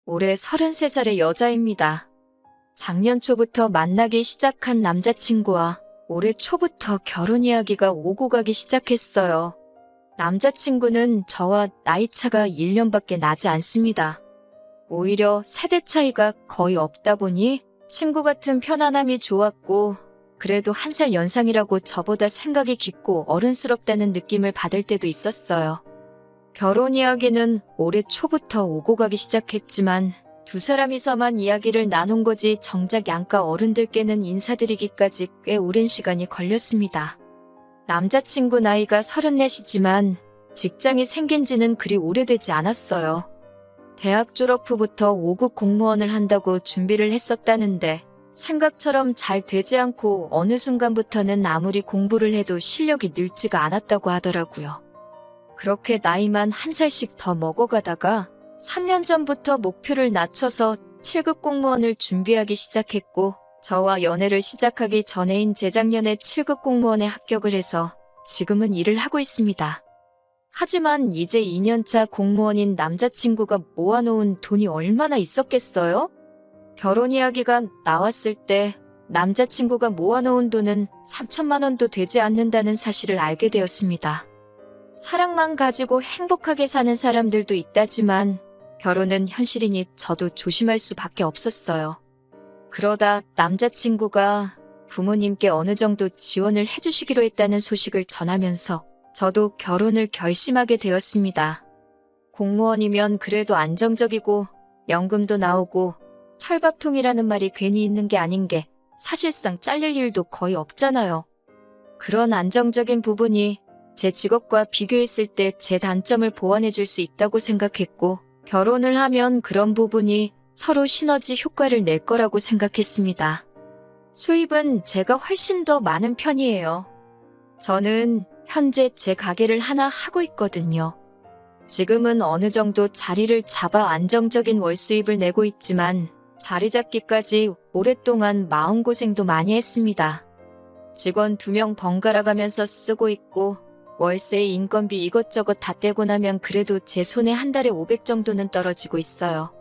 올해 33살의 여자입니다. 작년 초부터 만나기 시작한 남자친구와 올해 초부터 결혼 이야기가 오고 가기 시작했어요. 남자친구는 저와 나이차가 1년밖에 나지 않습니다. 오히려 세대 차이가 거의 없다 보니 친구 같은 편안함이 좋았고, 그래도 한 살 연상이라고 저보다 생각이 깊고 어른스럽다는 느낌을 받을 때도 있었어요. 결혼 이야기는 올해 초부터 오고 가기 시작했지만 두 사람이서만 이야기를 나눈 거지 정작 양가 어른들께는 인사드리기까지 꽤 오랜 시간이 걸렸습니다. 남자친구 나이가 34이지만 직장이 생긴 지는 그리 오래되지 않았어요. 대학 졸업 후부터 5급 공무원을 한다고 준비를 했었다는데 생각처럼 잘 되지 않고 어느 순간부터는 아무리 공부를 해도 실력이 늘지가 않았다고 하더라고요. 그렇게 나이만 한 살씩 더 먹어가다가 3년 전부터 목표를 낮춰서 7급 공무원을 준비하기 시작했고, 저와 연애를 시작하기 전에인 재작년에 7급 공무원에 합격을 해서 지금은 일을 하고 있습니다. 하지만 이제 2년차 공무원인 남자친구가 모아놓은 돈이 얼마나 있었겠어요? 결혼 이야기가 나왔을 때 남자친구가 모아놓은 돈은 3천만 원도 되지 않는다는 사실을 알게 되었습니다. 사랑만 가지고 행복하게 사는 사람들도 있다지만 결혼은 현실이니 저도 조심할 수밖에 없었어요. 그러다 남자친구가 부모님께 어느 정도 지원을 해주시기로 했다는 소식을 전하면서 저도 결혼을 결심하게 되었습니다. 공무원이면 그래도 안정적이고 연금도 나오고 철밥통이라는 말이 괜히 있는 게 아닌 게 사실상 잘릴 일도 거의 없잖아요. 그런 안정적인 부분이 제 직업과 비교했을 때 제 단점을 보완해 줄 수 있다고 생각했고, 결혼을 하면 그런 부분이 서로 시너지 효과를 낼 거라고 생각했습니다. 수입은 제가 훨씬 더 많은 편이에요. 저는 현재 제 가게를 하나 하고 있거든요. 지금은 어느 정도 자리를 잡아 안정적인 월 수입을 내고 있지만 자리 잡기까지 오랫동안 마음고생도 많이 했습니다. 직원 2명 번갈아 가면서 쓰고 있고 월세, 인건비 이것저것 다 떼고 나면 그래도 제 손에 한 달에 500 정도는 떨어지고 있어요.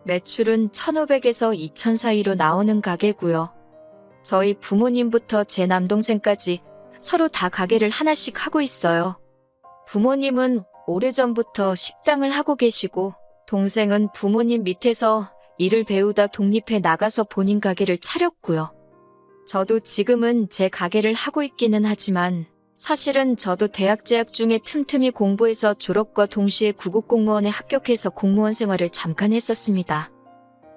매출은 1,500에서 2,000 사이로 나오는 가게고요. 저희 부모님부터 제 남동생까지 서로 다 가게를 하나씩 하고 있어요. 부모님은 오래전부터 식당을 하고 계시고 동생은 부모님 밑에서 일을 배우다 독립해 나가서 본인 가게를 차렸고요. 저도 지금은 제 가게를 하고 있기는 하지만 사실은 저도 대학 재학 중에 틈틈이 공부해서 졸업과 동시에 9급 공무원에 합격해서 공무원 생활을 잠깐 했었습니다.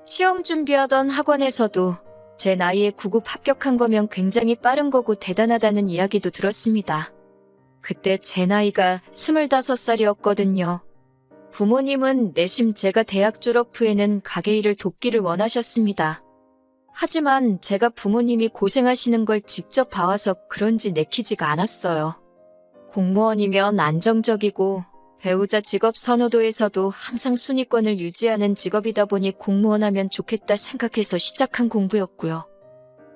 시험 준비하던 학원에서도 제 나이에 9급 합격한 거면 굉장히 빠른 거고 대단하다는 이야기도 들었습니다. 그때 제 나이가 25살이었거든요. 부모님은 내심 제가 대학 졸업 후에는 가게 일을 돕기를 원하셨습니다. 하지만 제가 부모님이 고생하시는 걸 직접 봐와서 그런지 내키지가 않았어요. 공무원이면 안정적이고 배우자 직업 선호도에서도 항상 순위권을 유지하는 직업이다 보니 공무원 하면 좋겠다 생각해서 시작한 공부였고요.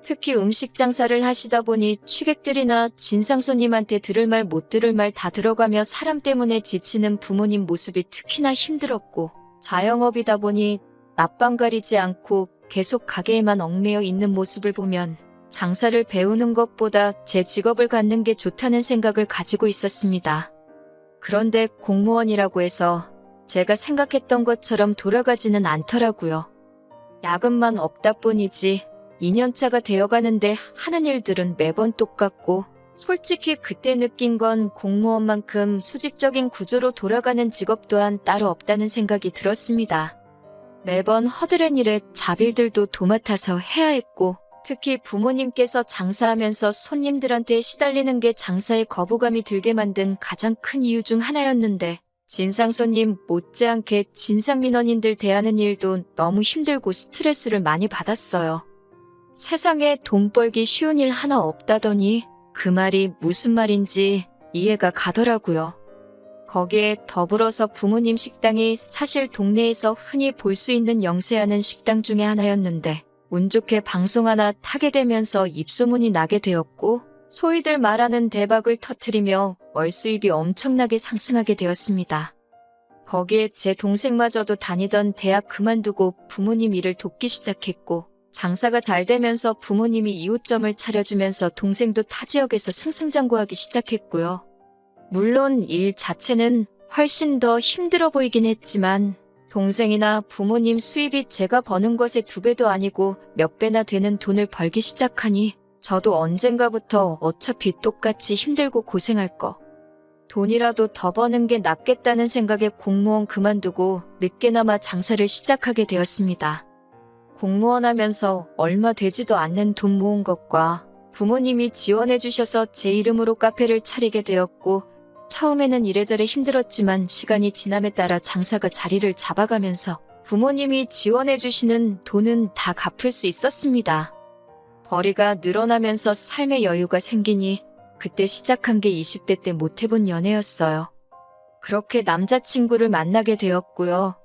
특히 음식 장사를 하시다 보니 취객들이나 진상 손님한테 들을 말 못 들을 말 다 들어가며 사람 때문에 지치는 부모님 모습이 특히나 힘들었고, 자영업이다 보니 낮밤 가리지 않고 계속 가게에만 얽매여 있는 모습을 보면 장사를 배우는 것보다 제 직업을 갖는 게 좋다는 생각을 가지고 있었습니다. 그런데 공무원이라고 해서 제가 생각했던 것처럼 돌아가지는 않더라고요. 야근만 없다 뿐이지 2년차가 되어가는데 하는 일들은 매번 똑같고, 솔직히 그때 느낀 건 공무원만큼 수직적인 구조로 돌아가는 직업 또한 따로 없다는 생각이 들었습니다. 매번 허드렛 일에 자빌들도 도맡아서 해야 했고, 특히 부모님께서 장사하면서 손님들한테 시달리는 게 장사에 거부감이 들게 만든 가장 큰 이유 중 하나였는데, 진상 손님 못지않게 진상 민원인들 대하는 일도 너무 힘들고 스트레스를 많이 받았어요. 세상에 돈 벌기 쉬운 일 하나 없다더니 그 말이 무슨 말인지 이해가 가더라고요. 거기에 더불어서 부모님 식당이 사실 동네에서 흔히 볼 수 있는 영세하는 식당 중에 하나였는데 운 좋게 방송 하나 타게 되면서 입소문이 나게 되었고, 소위들 말하는 대박을 터뜨리며 월 수입이 엄청나게 상승하게 되었습니다. 거기에 제 동생마저도 다니던 대학 그만두고 부모님 일을 돕기 시작했고, 장사가 잘 되면서 부모님이 이웃점을 차려주면서 동생도 타 지역에서 승승장구하기 시작했고요. 물론 일 자체는 훨씬 더 힘들어 보이긴 했지만 동생이나 부모님 수입이 제가 버는 것의 2배도 아니고 몇 배나 되는 돈을 벌기 시작하니 저도 언젠가부터 어차피 똑같이 힘들고 고생할 거. 돈이라도 더 버는 게 낫겠다는 생각에 공무원 그만두고 늦게나마 장사를 시작하게 되었습니다. 공무원 하면서 얼마 되지도 않는 돈 모은 것과 부모님이 지원해 주셔서 제 이름으로 카페를 차리게 되었고, 처음에는 이래저래 힘들었지만 시간이 지남에 따라 장사가 자리를 잡아가면서 부모님이 지원해 주시는 돈은 다 갚을 수 있었습니다. 벌이가 늘어나면서 삶의 여유가 생기니 그때 시작한 게 20대 때 못 해본 연애였어요. 그렇게 남자친구를 만나게 되었고요.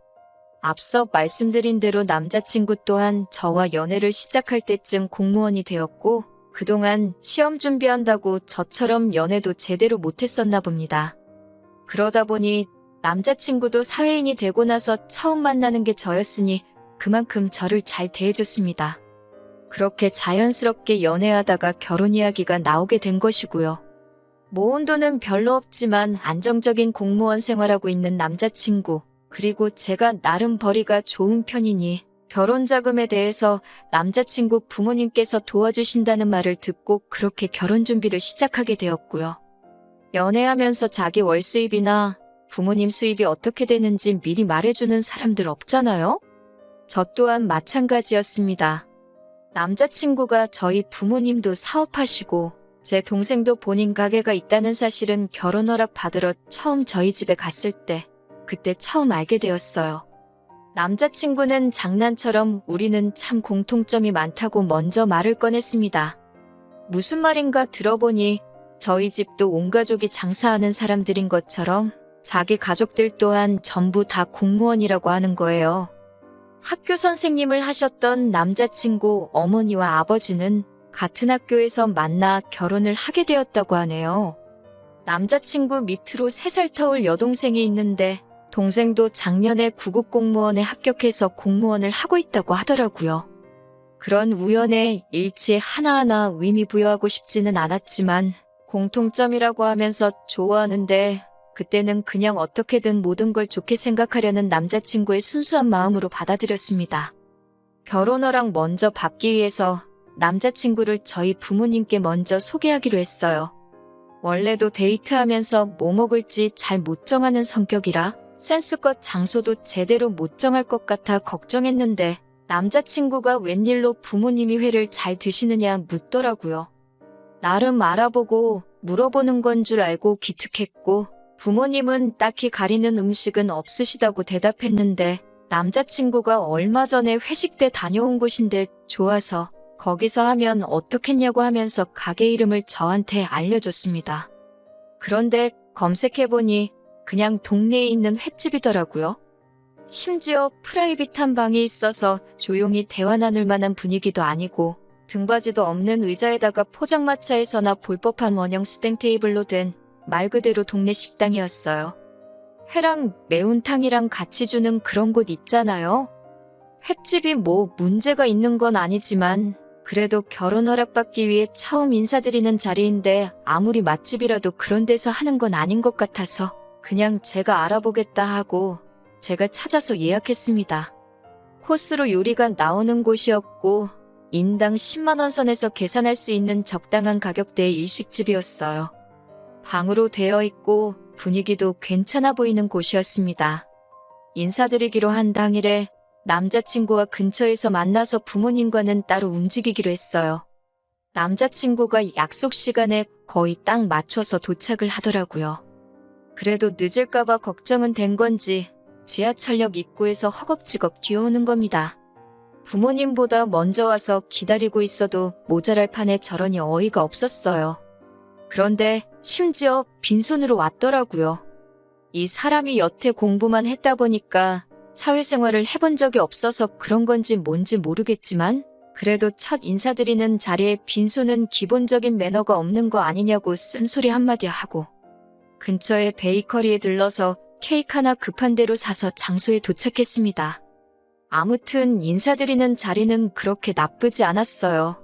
앞서 말씀드린 대로 남자친구 또한 저와 연애를 시작할 때쯤 공무원이 되었고, 그동안 시험 준비한다고 저처럼 연애도 제대로 못했었나 봅니다. 그러다 보니 남자친구도 사회인이 되고 나서 처음 만나는 게 저였으니 그만큼 저를 잘 대해줬습니다. 그렇게 자연스럽게 연애하다가 결혼 이야기가 나오게 된 것이고요. 모은 돈은 별로 없지만 안정적인 공무원 생활하고 있는 남자친구, 그리고 제가 나름 벌이가 좋은 편이니 결혼 자금에 대해서 남자친구 부모님께서 도와주신다는 말을 듣고 그렇게 결혼 준비를 시작하게 되었고요. 연애하면서 자기 월 수입이나 부모님 수입이 어떻게 되는지 미리 말해주는 사람들 없잖아요? 저 또한 마찬가지였습니다. 남자친구가 저희 부모님도 사업하시고 제 동생도 본인 가게가 있다는 사실은 결혼 허락 받으러 처음 저희 집에 갔을 때 그때 처음 알게 되었어요. 남자친구는 장난처럼 우리는 참 공통점이 많다고 먼저 말을 꺼냈습니다. 무슨 말인가 들어보니 저희 집도 온 가족이 장사하는 사람들인 것처럼 자기 가족들 또한 전부 다 공무원이라고 하는 거예요. 학교 선생님을 하셨던 남자친구 어머니와 아버지는 같은 학교에서 만나 결혼을 하게 되었다고 하네요. 남자친구 밑으로 3살 터울 여동생이 있는데 동생도 작년에 구급 공무원에 합격해서 공무원을 하고 있다고 하더라고요. 그런 우연의 일치에 하나하나 의미 부여하고 싶지는 않았지만 공통점이라고 하면서 좋아하는데 그때는 그냥 어떻게든 모든 걸 좋게 생각하려는 남자친구의 순수한 마음으로 받아들였습니다. 결혼 허락 먼저 받기 위해서 남자친구를 저희 부모님께 먼저 소개하기로 했어요. 원래도 데이트하면서 뭐 먹을지 잘 못 정하는 성격이라 센스껏 장소도 제대로 못 정할 것 같아 걱정했는데 남자친구가 웬일로 부모님이 회를 잘 드시느냐 묻더라고요. 나름 알아보고 물어보는 건 줄 알고 기특했고 부모님은 딱히 가리는 음식은 없으시다고 대답했는데 남자친구가 얼마 전에 회식 때 다녀온 곳인데 좋아서 거기서 하면 어떻겠냐고 하면서 가게 이름을 저한테 알려줬습니다. 그런데 검색해보니 그냥 동네에 있는 횟집이더라고요. 심지어 프라이빗한 방이 있어서 조용히 대화 나눌 만한 분위기도 아니고 등받이도 없는 의자에다가 포장마차에서나 볼 법한 원형 스탱 테이블로 된 말 그대로 동네 식당이었어요. 회랑 매운탕이랑 같이 주는 그런 곳 있잖아요. 횟집이 뭐 문제가 있는 건 아니지만 그래도 결혼 허락받기 위해 처음 인사드리는 자리인데 아무리 맛집이라도 그런 데서 하는 건 아닌 것 같아서 그냥 제가 알아보겠다 하고 제가 찾아서 예약했습니다. 코스로 요리가 나오는 곳이었고 인당 10만 원 선에서 계산할 수 있는 적당한 가격대의 일식집이었어요. 방으로 되어 있고 분위기도 괜찮아 보이는 곳이었습니다. 인사드리기로 한 당일에 남자친구와 근처에서 만나서 부모님과는 따로 움직이기로 했어요. 남자친구가 약속 시간에 거의 딱 맞춰서 도착을 하더라고요. 그래도 늦을까봐 걱정은 된 건지 지하철역 입구에서 허겁지겁 뛰어오는 겁니다. 부모님보다 먼저 와서 기다리고 있어도 모자랄 판에 저러니 어이가 없었어요. 그런데 심지어 빈손으로 왔더라고요. 이 사람이 여태 공부만 했다 보니까 사회생활을 해본 적이 없어서 그런 건지 뭔지 모르겠지만 그래도 첫 인사드리는 자리에 빈손은 기본적인 매너가 없는 거 아니냐고 쓴소리 한마디 하고 근처에 베이커리에 들러서 케이크 하나 급한 대로 사서 장소에 도착했습니다. 아무튼 인사드리는 자리는 그렇게 나쁘지 않았어요.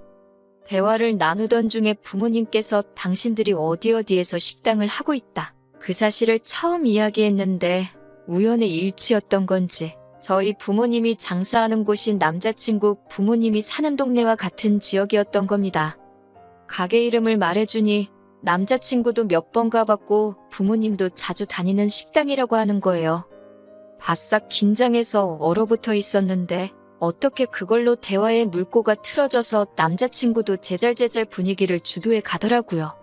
대화를 나누던 중에 부모님께서 당신들이 어디에서 식당을 하고 있다. 그 사실을 처음 이야기했는데 우연의 일치였던 건지 저희 부모님이 장사하는 곳인 남자친구 부모님이 사는 동네와 같은 지역이었던 겁니다. 가게 이름을 말해주니 남자친구도 몇 번 가봤고 부모님도 자주 다니는 식당이라고 하는 거예요. 바싹 긴장해서 얼어붙어 있었는데 어떻게 그걸로 대화의 물꼬가 틀어져서 남자친구도 제잘제잘 분위기를 주도해 가더라고요.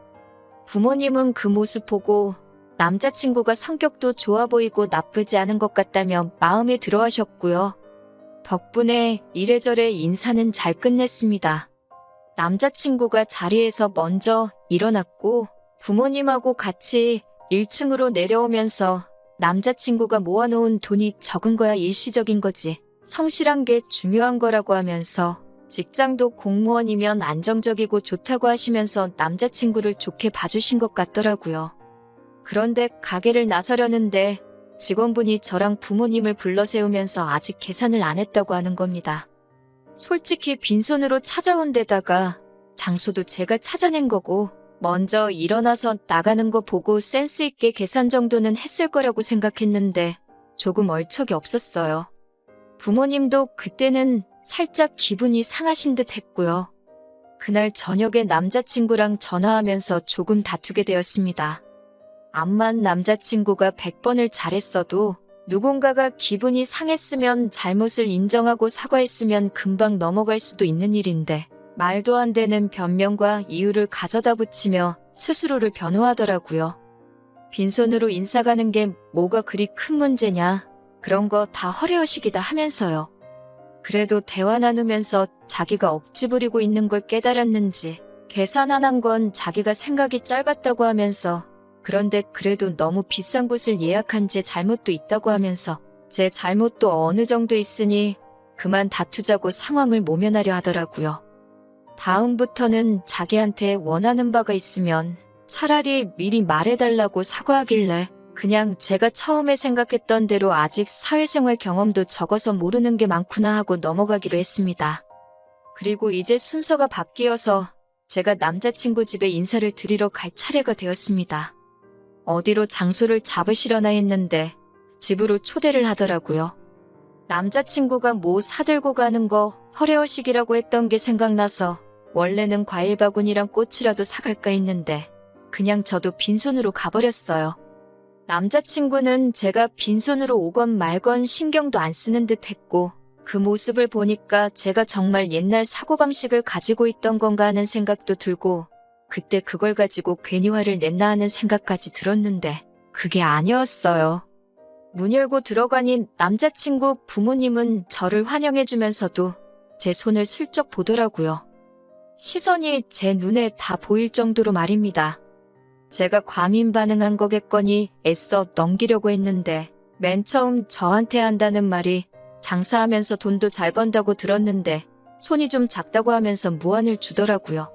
부모님은 그 모습 보고 남자친구가 성격도 좋아 보이고 나쁘지 않은 것 같다며 마음에 들어 하셨고요. 덕분에 이래저래 인사는 잘 끝냈습니다. 남자친구가 자리에서 먼저 일어났고 부모님하고 같이 1층으로 내려오면서 남자친구가 모아놓은 돈이 적은 거야 일시적인 거지. 성실한 게 중요한 거라고 하면서 직장도 공무원이면 안정적이고 좋다고 하시면서 남자친구를 좋게 봐주신 것 같더라고요. 그런데 가게를 나서려는데 직원분이 저랑 부모님을 불러 세우면서 아직 계산을 안 했다고 하는 겁니다. 솔직히 빈손으로 찾아온 데다가 장소도 제가 찾아낸 거고 먼저 일어나서 나가는 거 보고 센스 있게 계산 정도는 했을 거라고 생각했는데 조금 얼척이 없었어요. 부모님도 그때는 살짝 기분이 상하신 듯 했고요. 그날 저녁에 남자친구랑 전화하면서 조금 다투게 되었습니다. 암만 남자친구가 100번을 잘했어도 누군가가 기분이 상했으면 잘못을 인정하고 사과했으면 금방 넘어갈 수도 있는 일인데 말도 안 되는 변명과 이유를 가져다 붙이며 스스로를 변호하더라고요. 빈손으로 인사 가는 게 뭐가 그리 큰 문제냐. 그런 거 다 허례허식이다 하면서요. 그래도 대화 나누면서 자기가 억지 부리고 있는 걸 깨달았는지 계산 안 한 건 자기가 생각이 짧았다고 하면서 그런데 그래도 너무 비싼 곳을 예약한 제 잘못도 있다고 하면서 제 잘못도 어느 정도 있으니 그만 다투자고 상황을 모면하려 하더라고요. 다음부터는 자기한테 원하는 바가 있으면 차라리 미리 말해달라고 사과하길래 그냥 제가 처음에 생각했던 대로 아직 사회생활 경험도 적어서 모르는 게 많구나 하고 넘어가기로 했습니다. 그리고 이제 순서가 바뀌어서 제가 남자친구 집에 인사를 드리러 갈 차례가 되었습니다. 어디로 장소를 잡으시려나 했는데 집으로 초대를 하더라고요. 남자친구가 뭐 사들고 가는 거 허례허식이라고 했던 게 생각나서 원래는 과일 바구니랑 꽃이라도 사갈까 했는데 그냥 저도 빈손으로 가버렸어요. 남자친구는 제가 빈손으로 오건 말건 신경도 안 쓰는 듯 했고 그 모습을 보니까 제가 정말 옛날 사고방식을 가지고 있던 건가 하는 생각도 들고 그때 그걸 가지고 괜히 화를 냈나 하는 생각까지 들었는데 그게 아니었어요. 문 열고 들어가니 남자친구 부모님은 저를 환영해주면서도 제 손을 슬쩍 보더라고요. 시선이 제 눈에 다 보일 정도로 말입니다. 제가 과민 반응한 거겠거니 애써 넘기려고 했는데 맨 처음 저한테 한다는 말이 장사하면서 돈도 잘 번다고 들었는데 손이 좀 작다고 하면서 무안을 주더라고요.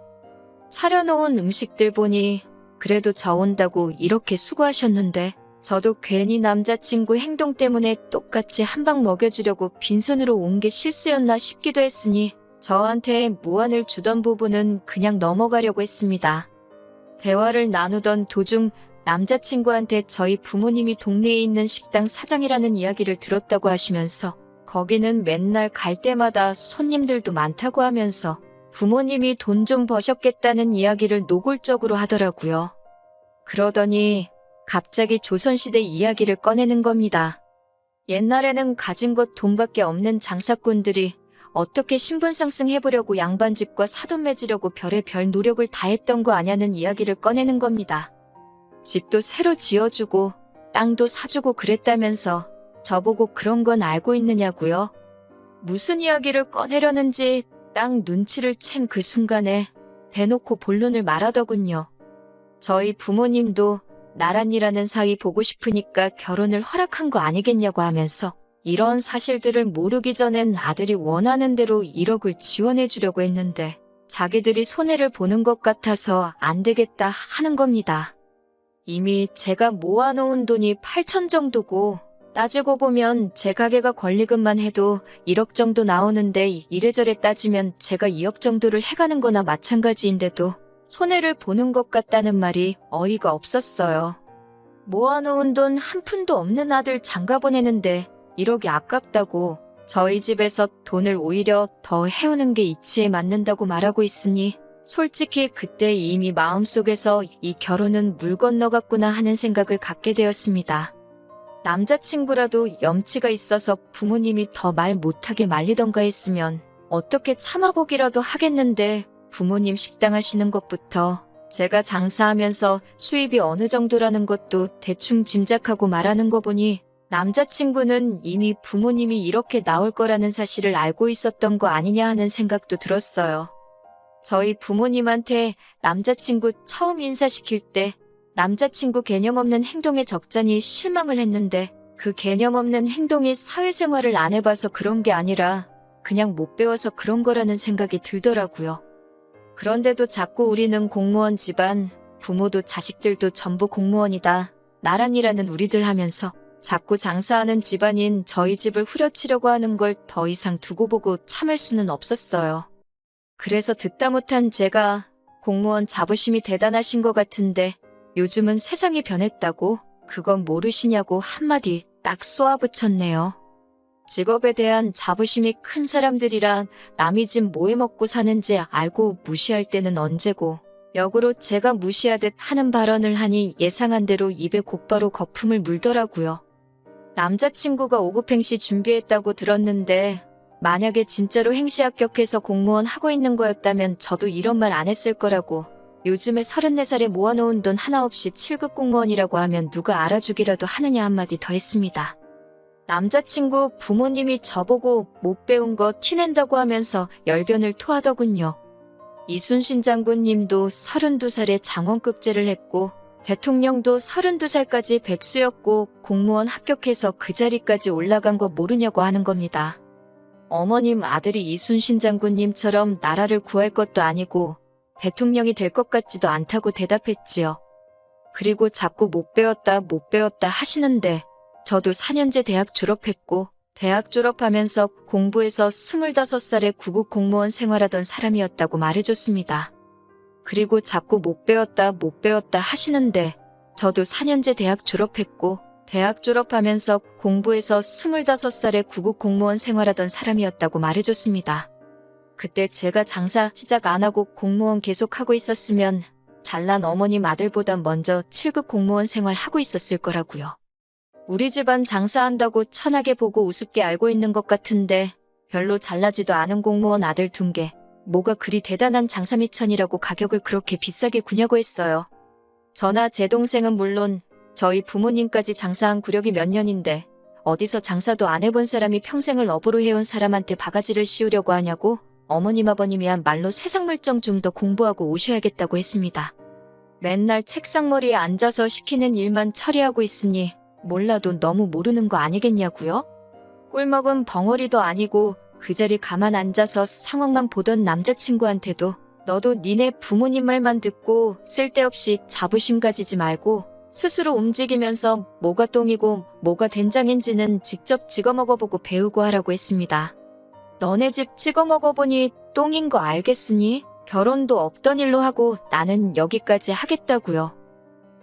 차려놓은 음식들 보니 그래도 저 온다고 이렇게 수고하셨는데 저도 괜히 남자친구 행동 때문에 똑같이 한 방 먹여주려고 빈손으로 온 게 실수였나 싶기도 했으니 저한테 무안을 주던 부분은 그냥 넘어가려고 했습니다. 대화를 나누던 도중 남자친구한테 저희 부모님이 동네에 있는 식당 사장이라는 이야기를 들었다고 하시면서 거기는 맨날 갈 때마다 손님들도 많다고 하면서 부모님이 돈 좀 버셨겠다는 이야기를 노골적으로 하더라고요. 그러더니 갑자기 조선시대 이야기를 꺼내는 겁니다. 옛날에는 가진 것 돈밖에 없는 장사꾼들이 어떻게 신분 상승해보려고 양반집과 사돈 맺으려고 별의별 노력을 다했던 거 아냐는 이야기를 꺼내는 겁니다. 집도 새로 지어주고 땅도 사주고 그랬다면서 저보고 그런 건 알고 있느냐고요. 무슨 이야기를 꺼내려는지 딱 눈치를 챈 그 순간에 대놓고 본론을 말하더군요. 저희 부모님도 나란이라는 사이 보고 싶으니까 결혼을 허락한 거 아니겠냐고 하면서 이런 사실들을 모르기 전엔 아들이 원하는 대로 1억을 지원해 주려고 했는데 자기들이 손해를 보는 것 같아서 안 되겠다 하는 겁니다. 이미 제가 모아놓은 돈이 8천 정도고 따지고 보면 제 가게가 권리금만 해도 1억 정도 나오는데 이래저래 따지면 제가 2억 정도를 해가는 거나 마찬가지인데도 손해를 보는 것 같다는 말이 어이가 없었어요. 모아놓은 돈 한 푼도 없는 아들 장가 보내는데 1억이 아깝다고 저희 집에서 돈을 오히려 더 해오는 게 이치에 맞는다고 말하고 있으니 솔직히 그때 이미 마음속에서 이 결혼은 물 건너갔구나 하는 생각을 갖게 되었습니다. 남자친구라도 염치가 있어서 부모님이 더 말 못하게 말리던가 했으면 어떻게 참아보기라도 하겠는데 부모님 식당 하시는 것부터 제가 장사하면서 수입이 어느 정도라는 것도 대충 짐작하고 말하는 거 보니 남자친구는 이미 부모님이 이렇게 나올 거라는 사실을 알고 있었던 거 아니냐 하는 생각도 들었어요. 저희 부모님한테 남자친구 처음 인사시킬 때 남자친구 개념 없는 행동에 적잖이 실망을 했는데 그 개념 없는 행동이 사회생활을 안 해봐서 그런 게 아니라 그냥 못 배워서 그런 거라는 생각이 들더라고요. 그런데도 자꾸 우리는 공무원 집안, 부모도 자식들도 전부 공무원이다. 나란히라는 우리들 하면서 자꾸 장사하는 집안인 저희 집을 후려치려고 하는 걸 더 이상 두고 보고 참을 수는 없었어요. 그래서 듣다 못한 제가 공무원 자부심이 대단하신 것 같은데 요즘은 세상이 변했다고 그건 모르시냐고 한마디 딱 쏘아붙였네요. 직업에 대한 자부심이 큰 사람들이라 남이 집 뭐 해먹고 사는지 알고 무시할 때는 언제고 역으로 제가 무시하듯 하는 발언을 하니 예상한 대로 입에 곧바로 거품을 물더라고요. 남자친구가 5급 행시 준비했다고 들었는데 만약에 진짜로 행시 합격해서 공무원 하고 있는 거였다면 저도 이런 말 안 했을 거라고 요즘에 34살에 모아놓은 돈 하나 없이 7급 공무원이라고 하면 누가 알아주기라도 하느냐 한마디 더 했습니다. 남자친구 부모님이 저보고 못 배운 거 티낸다고 하면서 열변을 토하더군요. 이순신 장군님도 32살에 장원급제를 했고 대통령도 32살까지 백수였고 공무원 합격해서 그 자리까지 올라간 거 모르냐고 하는 겁니다. 어머님 아들이 이순신 장군님처럼 나라를 구할 것도 아니고 대통령이 될 것 같지도 않다고 대답했지요. 그리고 자꾸 못 배웠다 하시는데 저도 4년제 대학 졸업했고 대학 졸업하면서 공부해서 25살에 구급 공무원 생활하던 사람이었다고 말해줬습니다. 그리고 자꾸 못 배웠다 하시는데 저도 4년제 대학 졸업했고 대학 졸업하면서 공부해서 25살에 구급 공무원 생활하던 사람이었다고 말해줬습니다. 그때 제가 장사 시작 안 하고 공무원 계속하고 있었으면 잘난 어머님 아들보다 먼저 7급 공무원 생활하고 있었을 거라고요. 우리 집안 장사한다고 천하게 보고 우습게 알고 있는 것 같은데 별로 잘나지도 않은 공무원 아들 둔 게 뭐가 그리 대단한 장사미천이라고 가격을 그렇게 비싸게 구냐고 했어요. 저나 제 동생은 물론 저희 부모님까지 장사한 구력이 몇 년인데 어디서 장사도 안 해본 사람이 평생을 업으로 해온 사람한테 바가지를 씌우려고 하냐고 어머님 아버님이한 말로 세상 물정 좀 더 공부하고 오셔야겠다고 했습니다. 맨날 책상머리에 앉아서 시키는 일만 처리하고 있으니 몰라도 너무 모르는 거 아니겠냐고요? 꿀먹은 벙어리도 아니고 그 자리 가만 앉아서 상황만 보던 남자친구한테도 너도 니네 부모님 말만 듣고 쓸데없이 자부심 가지지 말고 스스로 움직이면서 뭐가 똥이고 뭐가 된장인지는 직접 찍어 먹어보고 배우고 하라고 했습니다. 너네 집 찍어 먹어보니 똥인 거 알겠으니 결혼도 없던 일로 하고 나는 여기까지 하겠다고요.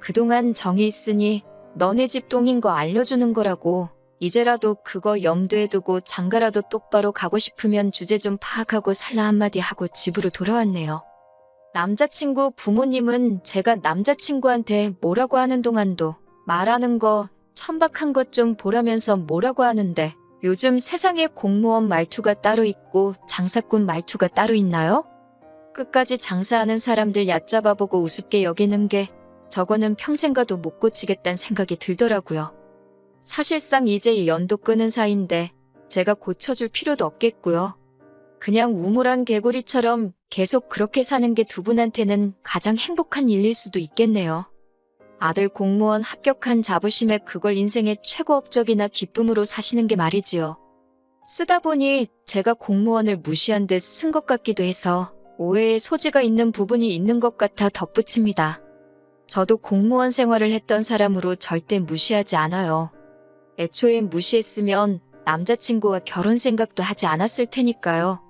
그동안 정이 있으니 너네 집 똥인 거 알려주는 거라고 이제라도 그거 염두에 두고 장가라도 똑바로 가고 싶으면 주제 좀 파악하고 살라 한마디 하고 집으로 돌아왔네요. 남자친구 부모님은 제가 남자친구한테 뭐라고 하는 동안도 말하는 거 천박한 것 좀 보라면서 뭐라고 하는데 요즘 세상에 공무원 말투가 따로 있고 장사꾼 말투가 따로 있나요? 끝까지 장사하는 사람들 얕잡아보고 우습게 여기는 게 저거는 평생 가도 못 고치겠다는 생각이 들더라고요. 사실상 이제 연도 끄는 사이인데 제가 고쳐줄 필요도 없겠고요. 그냥 우물안 개구리처럼 계속 그렇게 사는 게 두 분한테는 가장 행복한 일일 수도 있겠네요. 아들 공무원 합격한 자부심에 그걸 인생의 최고 업적이나 기쁨으로 사시는 게 말이지요. 쓰다 보니 제가 공무원을 무시한 듯 쓴 것 같기도 해서 오해의 소지가 있는 부분이 있는 것 같아 덧붙입니다. 저도 공무원 생활을 했던 사람으로 절대 무시하지 않아요. 애초에 무시했으면 남자친구와 결혼 생각도 하지 않았을 테니까요.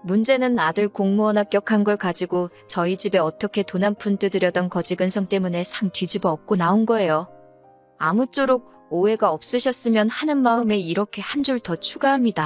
문제는 아들 공무원 합격한 걸 가지고 저희 집에 어떻게 돈 한 푼 뜯으려던 거지근성 때문에 상 뒤집어 엎고 나온 거예요. 아무쪼록 오해가 없으셨으면 하는 마음에 이렇게 한 줄 더 추가합니다.